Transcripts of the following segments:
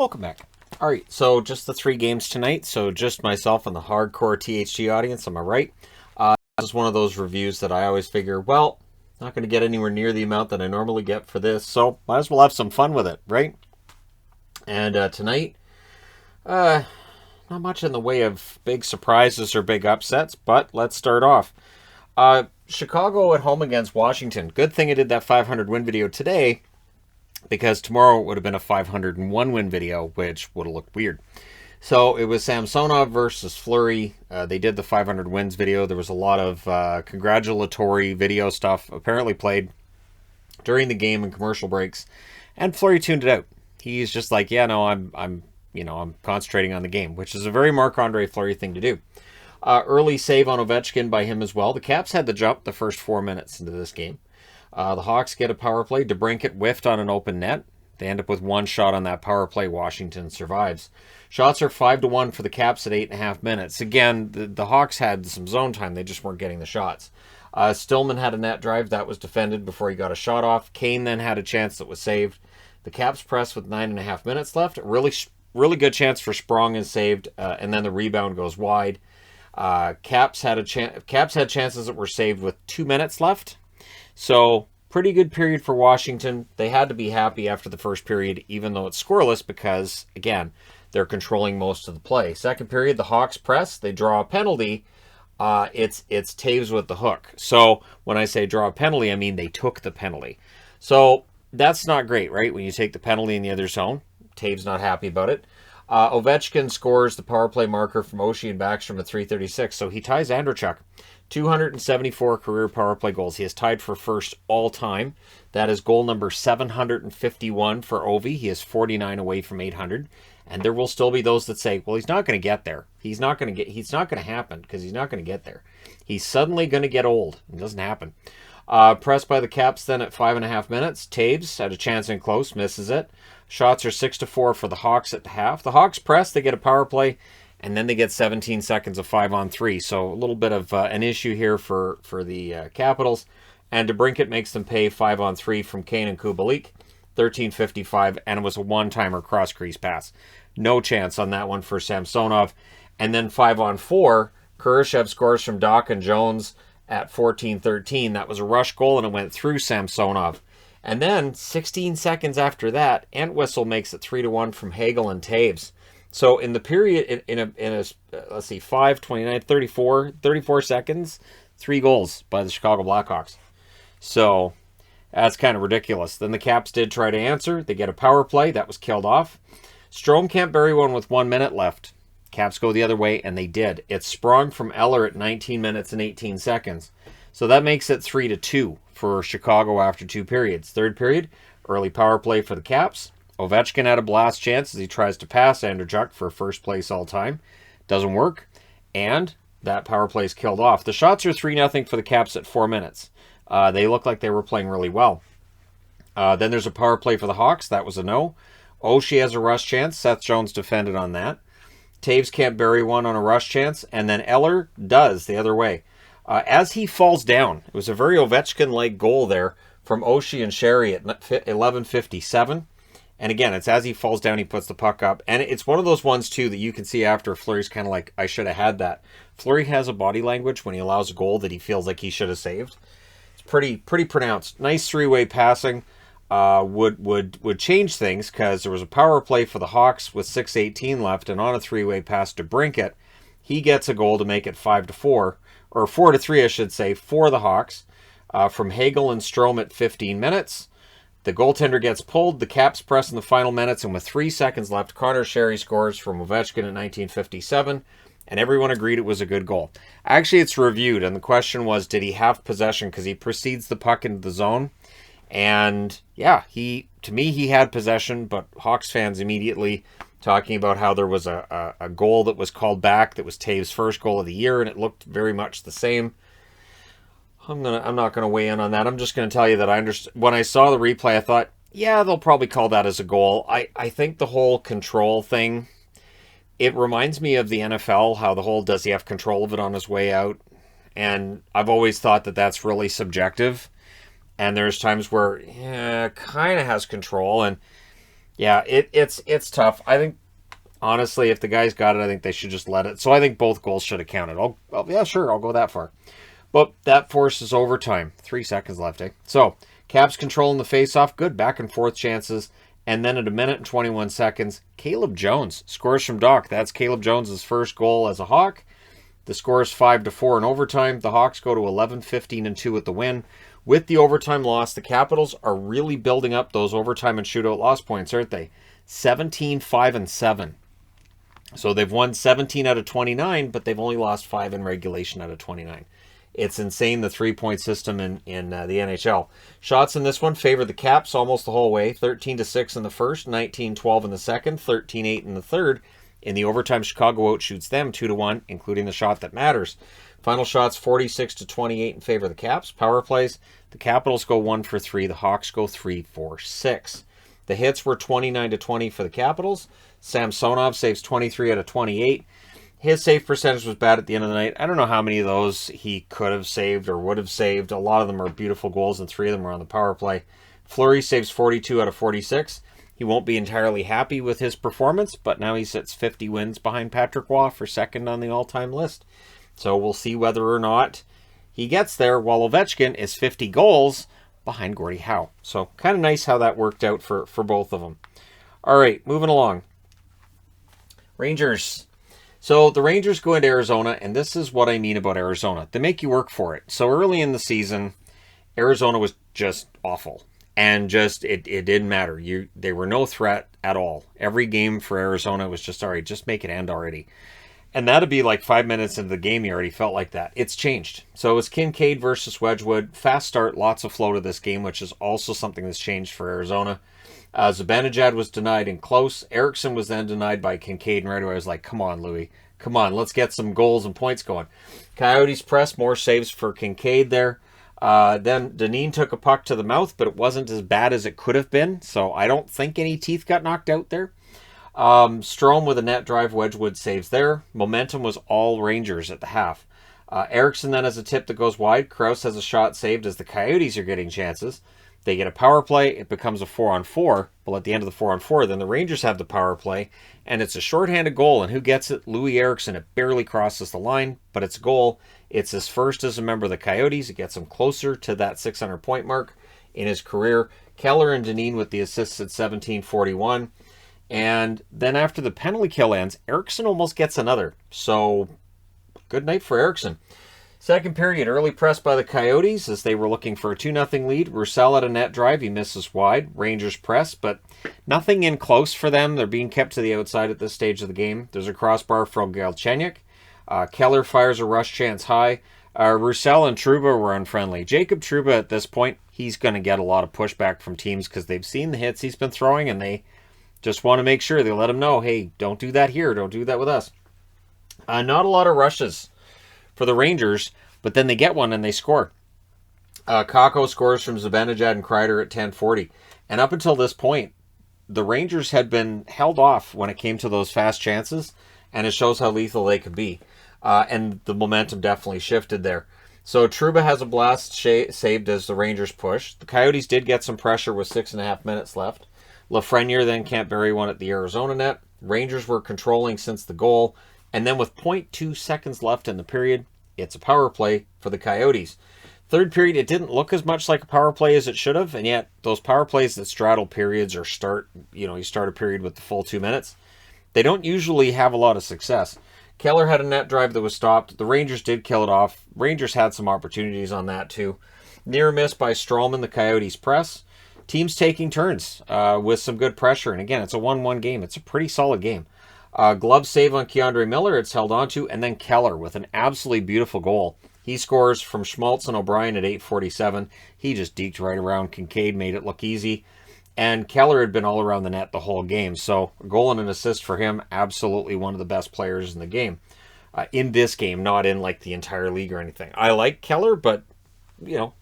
Welcome back. All right, so just the 3 games tonight. So just myself and the hardcore THG audience on my right. This is one of those reviews that I always figure, well, not going to get anywhere near the amount that I normally get for this, so might as well have some fun with it, right? And tonight, not much in the way of big surprises or big upsets, but let's start off. Chicago at home against Washington. Good thing I did that 500 win video today, because tomorrow it would have been a 501 win video, which would have looked weird. So it was Samsonov versus Fleury. They did the 500 wins video. There was a lot of congratulatory video stuff apparently played during the game and commercial breaks, and Fleury tuned it out. He's just like, yeah, no, I'm concentrating on the game, which is a very Marc-Andre Fleury thing to do. Early save on Ovechkin by him as well. The Caps had the jump the first 4 minutes into this game. The Hawks get a power play. DeBrincat whiffed on an open net. They end up with 1 shot on that power play. Washington survives. Shots are 5-1 for the Caps at 8.5 minutes. Again, the Hawks had some zone time. They just weren't getting the shots. Stillman had a net drive that was defended before he got a shot off. Kane then had a chance that was saved. The Caps press with 9.5 minutes left. Really good chance for Sprong is saved, and then the rebound goes wide. Caps had chances that were saved with 2 minutes left. So pretty good period for Washington. They had to be happy after the first period, even though it's scoreless, because again, they're controlling most of the play. Second period, the Hawks press. They draw a penalty. It's Taves with the hook. So when I say draw a penalty, I mean they took the penalty. So that's not great, right? When you take the penalty in the other zone, Taves not happy about it. Ovechkin scores the power play marker from Oshie and Backstrom at 3:36. So he ties Andreychuk. 274 career power play goals. He is tied for first all time. That is goal number 751 for Ovi. He is 49 away from 800. And there will still be those that say, well, he's not going to get there. He's not going to happen because he's not going to get there. He's suddenly going to get old. It doesn't happen. Pressed by the Caps then at 5.5 minutes. Taves had a chance in close, misses it. Shots are 6-4 for the Hawks at the half. The Hawks press, they get a power play, and then they get 17 seconds of 5-on-3. So a little bit of an issue here for the Capitals. And DeBrincat makes them pay 5-on-3 from Kane and Kubalik. 13:55, and it was a one-timer cross-crease pass. No chance on that one for Samsonov. And then 5-on-4, Kurashev scores from Doc and Jones at 14:13. That was a rush goal, and it went through Samsonov. And then 16 seconds after that, Entwistle makes it 3-1 from Hagel and Taves. So in the period, in a let's see, 5, 29, 34 seconds, 3 goals by the Chicago Blackhawks. So that's kind of ridiculous. Then the Caps did try to answer. They get a power play. That was killed off. Strome can't bury one with 1 minute left. Caps go the other way, and they did. It's sprung from Eller at 19 minutes and 18 seconds. So that makes it 3-2 for Chicago after 2 periods. Third period, early power play for the Caps. Ovechkin had a blast chance as he tries to pass Andreychuk for first place all time. Doesn't work. And that power play is killed off. The shots are 3-0 for the Caps at 4 minutes. They look like they were playing really well. Then there's a power play for the Hawks. That was a no. Oshie has a rush chance. Seth Jones defended on that. Taves can't bury one on a rush chance. And then Eller does the other way. As he falls down, it was a very Ovechkin-like goal there from Oshie and Sherry at 11:57. And again, it's as he falls down, he puts the puck up. And it's one of those ones, too, that you can see after Fleury's kind of like, I should have had that. Fleury has a body language when he allows a goal that he feels like he should have saved. It's pretty pronounced. Nice three-way passing. Would change things because there was a power play for the Hawks with 6:18 left, and on a three-way pass to Brinkett, he gets a goal to make it 5-4, or 4-3, I should say, for the Hawks, from Hagel and Strome at 15 minutes. The goaltender gets pulled, the Caps press in the final minutes, and with 3 seconds left, Connor Sherry scores from Ovechkin at 19:57, and everyone agreed it was a good goal. Actually, it's reviewed, and the question was, did he have possession? Because he precedes the puck into the zone, and yeah, to me, he had possession, but Hawks fans immediately talking about how there was a goal that was called back that was Taves' first goal of the year, and it looked very much the same. I'm not gonna weigh in on that. I'm just gonna tell you that I understand. When I saw the replay, I thought, yeah, they'll probably call that as a goal. I think the whole control thing, it reminds me of the NFL, how the whole does he have control of it on his way out? And I've always thought that that's really subjective. And there's times where, yeah, kind of has control. And Yeah, it's tough. I think, honestly, if the guys got it, I think they should just let it. So I think both goals should have counted. Yeah, sure, I'll go that far. But that forces overtime. 3 seconds left, eh? So, Caps controlling the faceoff. Good back and forth chances. And then at a minute and 21 seconds, Caleb Jones scores from Doc. That's Caleb Jones' first goal as a Hawk. The score is 5-4 in overtime. The Hawks go to 11-15-2 at the win. With the overtime loss, the Capitals are really building up those overtime and shootout loss points, aren't they? 17-5-7. So they've won 17 out of 29, but they've only lost 5 in regulation out of 29. It's insane, the 3-point system in the NHL. Shots in this one favor the Caps almost the whole way. 13-6 in the first, 19-12 in the second, 13-8 in the third. In the overtime, Chicago outshoots them 2-1, including the shot that matters. Final shots 46-28 in favor of the Caps. Power plays, the Capitals go 1 for 3. The Hawks go 3 for 6. The hits were 29-20 for the Capitals. Samsonov saves 23 out of 28. His save percentage was bad at the end of the night. I don't know how many of those he could have saved or would have saved. A lot of them are beautiful goals, and 3 of them are on the power play. Fleury saves 42 out of 46. He won't be entirely happy with his performance, but now he sits 50 wins behind Patrick Waugh for second on the all-time list. So we'll see whether or not he gets there, while Ovechkin is 50 goals behind Gordie Howe. So kind of nice how that worked out for both of them. All right, moving along. Rangers. So the Rangers go into Arizona, and this is what I mean about Arizona. They make you work for it. So early in the season, Arizona was just awful. And just, it didn't matter. They were no threat at all. Every game for Arizona was just, all right, just make it end already. And that'd be like 5 minutes into the game, you already felt like that. It's changed. So it was Kincaid versus Wedgwood. Fast start, lots of flow to this game, which is also something that's changed for Arizona. Zibanejad was denied in close. Eriksson was then denied by Kincaid, and right away I was like, come on, Louis. Come on, let's get some goals and points going. Coyotes press, more saves for Kincaid there. Then Dineen took a puck to the mouth, but it wasn't as bad as it could have been, so I don't think any teeth got knocked out there. Strome with a net drive, Wedgwood saves there. Momentum was all Rangers at the half. Eriksson then has a tip that goes wide. Krause has a shot saved as the Coyotes are getting chances. They get a power play. It becomes a 4-on-4. Well, at the end of the 4-on-4, then the Rangers have the power play, and it's a shorthanded goal. And who gets it? Louis Eriksson. It barely crosses the line, but it's a goal. It's his first as a member of the Coyotes. It gets him closer to that 600-point mark in his career. Keller and Dineen with the assists at 17:41. And then after the penalty kill ends, Eriksson almost gets another. So, good night for Eriksson. Second period, early press by the Coyotes as they were looking for a 2-0 lead. Roussel at a net drive. He misses wide. Rangers press, but nothing in close for them. They're being kept to the outside at this stage of the game. There's a crossbar from Galchenyuk. Keller fires a rush chance high. Roussel and Trouba were unfriendly. Jacob Trouba at this point, he's going to get a lot of pushback from teams because they've seen the hits he's been throwing, and they just want to make sure they let him know, hey, don't do that here. Don't do that with us. Not a lot of rushes for the Rangers, but then they get one and they score. Kakko scores from Zibanejad and Kreider at 10:40. And up until this point, the Rangers had been held off when it came to those fast chances, and it shows how lethal they could be. And the momentum definitely shifted there. So Trouba has a blast saved as the Rangers push. The Coyotes did get some pressure with 6.5 minutes left. Lafreniere then can't bury one at the Arizona net. Rangers were controlling since the goal. And then with 0.2 seconds left in the period, it's a power play for the Coyotes. Third period, it didn't look as much like a power play as it should have, and yet those power plays that straddle periods or you start a period with the full 2 minutes, they don't usually have a lot of success. Keller had a net drive that was stopped. The Rangers did kill it off. Rangers had some opportunities on that too. Near miss by Strowman, the Coyotes press. Teams taking turns with some good pressure, and again, it's a 1-1 game. It's a pretty solid game. Glove save on Keandre Miller, it's held onto, and then Keller with an absolutely beautiful goal. He scores from Schmaltz and O'Brien at 8:47. He just deked right around Kincaid, made it look easy. And Keller had been all around the net the whole game. So a goal and an assist for him, absolutely one of the best players in the game. In this game, not in like the entire league or anything. I like Keller, but, we'll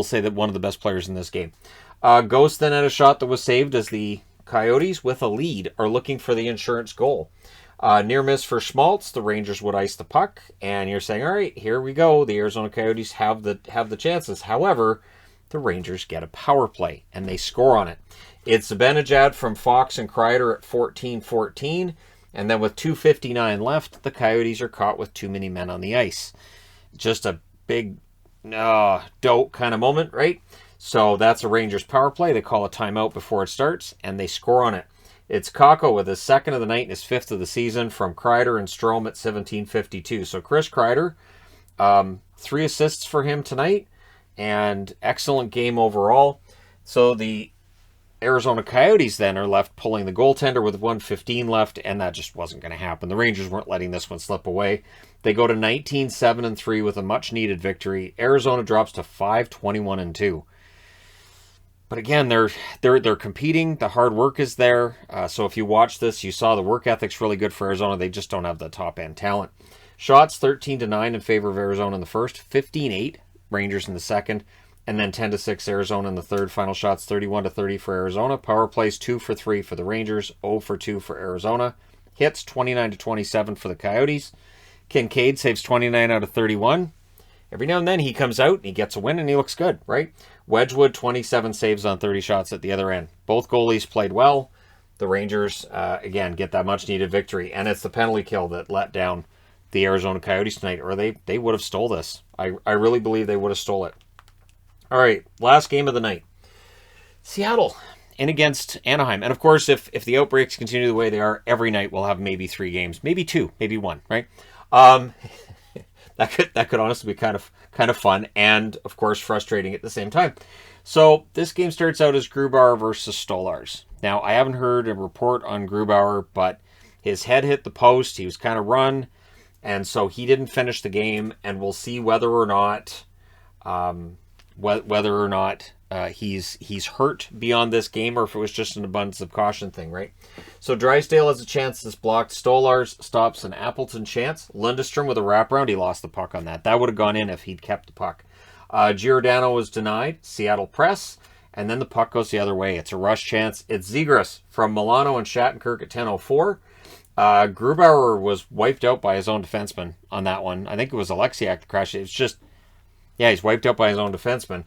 say that one of the best players in this game. Ghost then had a shot that was saved as the Coyotes, with a lead, are looking for the insurance goal. Near miss for Schmaltz. The Rangers would ice the puck, and you're saying, all right, here we go. The Arizona Coyotes have the chances. However, the Rangers get a power play, and they score on it. It's Zibanejad from Fox and Kreider at 14-14. And then with 2:59 left, the Coyotes are caught with too many men on the ice. Just a big dope kind of moment, right? So that's a Rangers power play. They call a timeout before it starts, and they score on it. It's Kakko with his second of the night and his fifth of the season from Kreider and Strome at 17:52. So Chris Kreider, 3 assists for him tonight, and excellent game overall. So the Arizona Coyotes then are left pulling the goaltender with 1:15 left, and that just wasn't going to happen. The Rangers weren't letting this one slip away. They go to 19-7-3 with a much-needed victory. Arizona drops to 5-21-2. But again, they're competing. The hard work is there. So if you watch this, you saw the work ethic's really good for Arizona. They just don't have the top-end talent. Shots 13-9 in favor of Arizona in the first, 15-8 Rangers in the second, and then 10-6 Arizona in the third. Final shots 31-30 for Arizona. Power plays 2 for 3 for the Rangers, 0 for 2 for Arizona. Hits 29-27 for the Coyotes. Kincaid saves 29 out of 31. Every now and then he comes out and he gets a win and he looks good, right? Wedgwood, 27 saves on 30 shots at the other end. Both goalies played well. The Rangers, again, get that much-needed victory. And it's the penalty kill that let down the Arizona Coyotes tonight, or they would have stole this. I really believe they would have stole it. All right, last game of the night. Seattle in against Anaheim. And, of course, if the outbreaks continue the way they are, every night we'll have maybe 3 games. Maybe 2, maybe 1, right? That could honestly be kind of fun and, of course, frustrating at the same time. So this game starts out as Grubauer versus Stolarz. Now, I haven't heard a report on Grubauer, but his head hit the post. He was kind of run, and so he didn't finish the game. And we'll see whether or not he's hurt beyond this game, or if it was just an abundance of caution thing, right? So Drysdale has a chance that's blocked. Stolarz stops an Appleton chance. Lindstrom with a wraparound. He lost the puck on that. That would have gone in if he'd kept the puck. Giordano was denied. Seattle press. And then the puck goes the other way. It's a rush chance. It's Zegras from Milano and Shattenkirk at 10:04. Grubauer was wiped out by his own defenseman on that one. I think it was Alexiak that crashed it. It's just, he's wiped out by his own defenseman.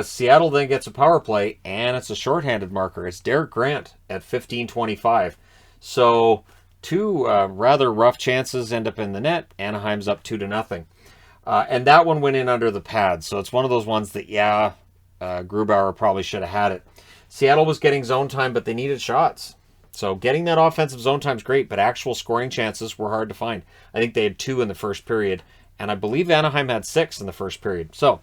Seattle then gets a power play, and it's a shorthanded marker. It's Derek Grant at 15:25. So 2 rather rough chances end up in the net. Anaheim's up 2-0. And that one went in under the pad. So it's one of those ones that, Grubauer probably should have had it. Seattle was getting zone time, but they needed shots. So getting that offensive zone time is great, but actual scoring chances were hard to find. I think they had 2 in the first period, and I believe Anaheim had 6 in the first period. So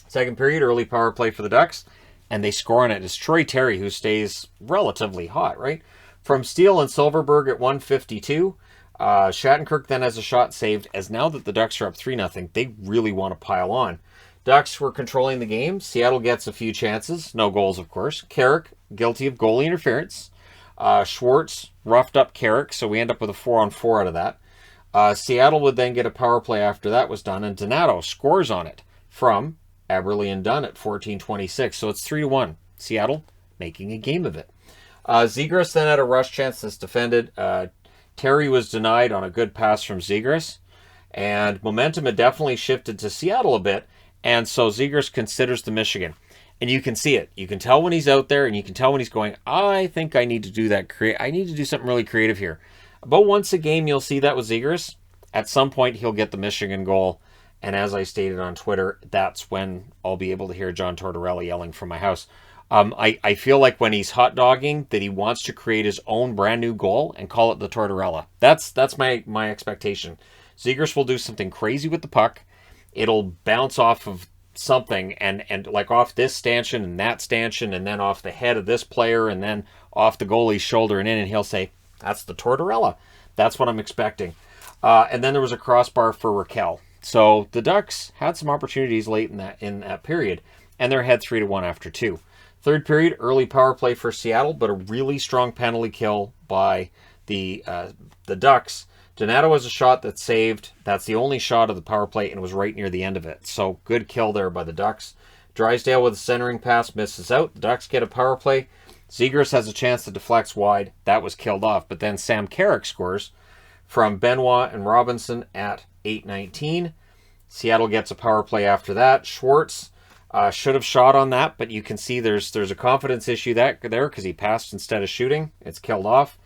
second period, early power play for the Ducks, and they score on it. It's Troy Terry who stays relatively hot, right? From Steele and Silverberg at 1:52. Shattenkirk then has a shot saved, as now that the Ducks are up 3-0, they really want to pile on. Ducks were controlling the game. Seattle gets a few chances. No goals, of course. Carrick, guilty of goalie interference. Schwartz roughed up Carrick, so we end up with a 4-on-4 out of that. Seattle would then get a power play after that was done, and Donato scores on it from Aberle and Dunn at 14:26. So it's 3-1. Seattle making a game of it. Zegras then had a rush chance that's defended. Terry was denied on a good pass from Zegras. And momentum had definitely shifted to Seattle a bit. And so Zegras considers the Michigan. And you can see it. You can tell when he's out there, and you can tell when he's going, I think I need to do that. I need to do something really creative here. About once a game, you'll see that with Zegras. At some point, he'll get the Michigan goal. And as I stated on Twitter, that's when I'll be able to hear John Tortorella yelling from my house. I feel like when he's hot dogging, that he wants to create his own brand new goal and call it the Tortorella. That's my expectation. Zegras will do something crazy with the puck. It'll bounce off of something and like off this stanchion and that stanchion, and then off the head of this player, and then off the goalie's shoulder and in, and he'll say, that's the Tortorella. That's what I'm expecting. And then there was a crossbar for Raquel. So the Ducks had some opportunities late in that period, and they're ahead 3-1 after 2. Third period, early power play for Seattle, but a really strong penalty kill by the Ducks. Donato has a shot that's saved. That's the only shot of the power play, and it was right near the end of it. So good kill there by the Ducks. Drysdale with a centering pass misses out. The Ducks get a power play. Zegras has a chance to deflect wide. That was killed off. But then Sam Carrick scores from Benoit and Robinson at 8:19. Seattle gets a power play after that. Schwartz Should have shot on that, but you can see there's a confidence issue there because he passed instead of shooting. It's killed off.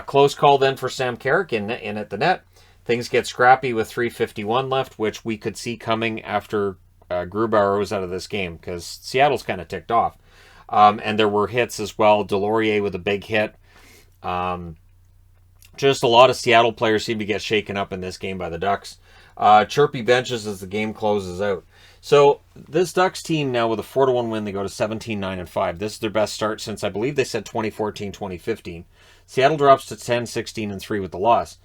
Close call then for Sam Carrick in at the net. Things get scrappy with 3:51 left, which we could see coming after Grubauer was out of this game because Seattle's kind of ticked off. And there were hits as well. Delorier with a big hit. Just a lot of Seattle players seem to get shaken up in this game by the Ducks. Chirpy benches as the game closes out. So this Ducks team now with a 4-1 win, they go to 17-9-5. This is their best start since I believe they said 2014-2015. Seattle drops to 10-16-3 with the loss.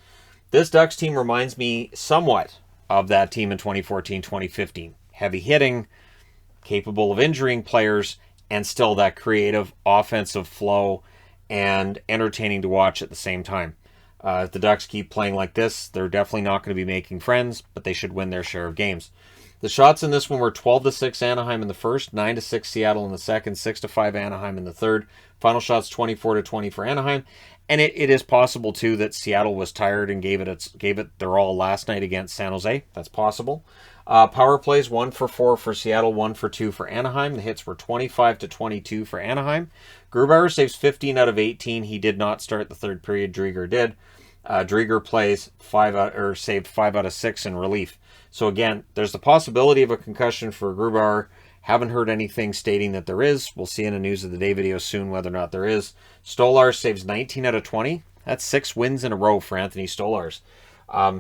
This Ducks team reminds me somewhat of that team in 2014-2015. Heavy hitting, capable of injuring players, and still that creative offensive flow and entertaining to watch at the same time. If the Ducks keep playing like this, they're definitely not going to be making friends, but they should win their share of games. The shots in this one were 12-6 Anaheim in the first, 9-6 Seattle in the second, 6-5 Anaheim in the third. Final shots 24-20 for Anaheim. And it is possible, too, that Seattle was tired and gave it their all last night against San Jose. That's possible. Power plays 1-for-4 for Seattle, 1-for-2 for Anaheim. The hits were 25-22 for Anaheim. Grubauer saves 15 out of 18. He did not start the third period. Drieger did. Drieger plays saved 5 out of 6 in relief. So again, there's the possibility of a concussion for Grubauer. Haven't heard anything stating that there is. We'll see in a News of the Day video soon whether or not there is. Stolarz saves 19 out of 20. That's 6 wins in a row for Anthony Stolarz.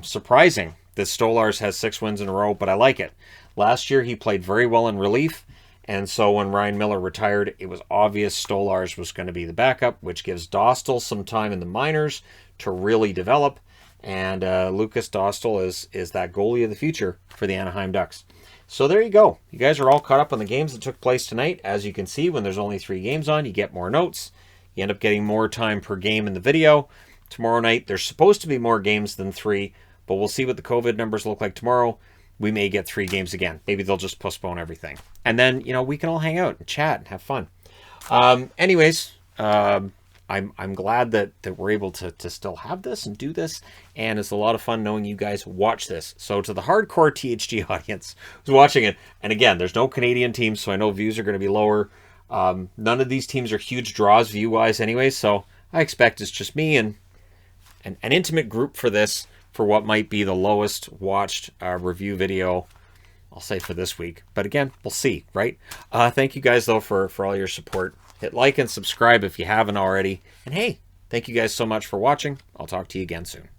Surprising that Stolarz has 6 wins in a row, but I like it. Last year he played very well in relief, and so when Ryan Miller retired, it was obvious Stolarz was going to be the backup, which gives Dostal some time in the minors to really develop. And Lucas Dostal is that goalie of the future for the Anaheim Ducks. So there you go. You guys are all caught up on the games that took place tonight. As you can see, when there's only 3 games on, you get more notes. You end up getting more time per game in the video. Tomorrow night, there's supposed to be more games than 3, but we'll see what the COVID numbers look like tomorrow. We may get 3 games again. Maybe they'll just postpone everything. And then, we can all hang out and chat and have fun. I'm glad that we're able to still have this and do this, and it's a lot of fun knowing you guys watch this. So to the hardcore THG audience who's watching it, and again, there's no Canadian teams, so I know views are going to be lower. None of these teams are huge draws view-wise anyway, so I expect it's just me and an intimate group for this, for what might be the lowest watched review video, I'll say, for this week. But again, we'll see, right? Thank you guys, though, for all your support. Hit like and subscribe if you haven't already. And hey, thank you guys so much for watching. I'll talk to you again soon.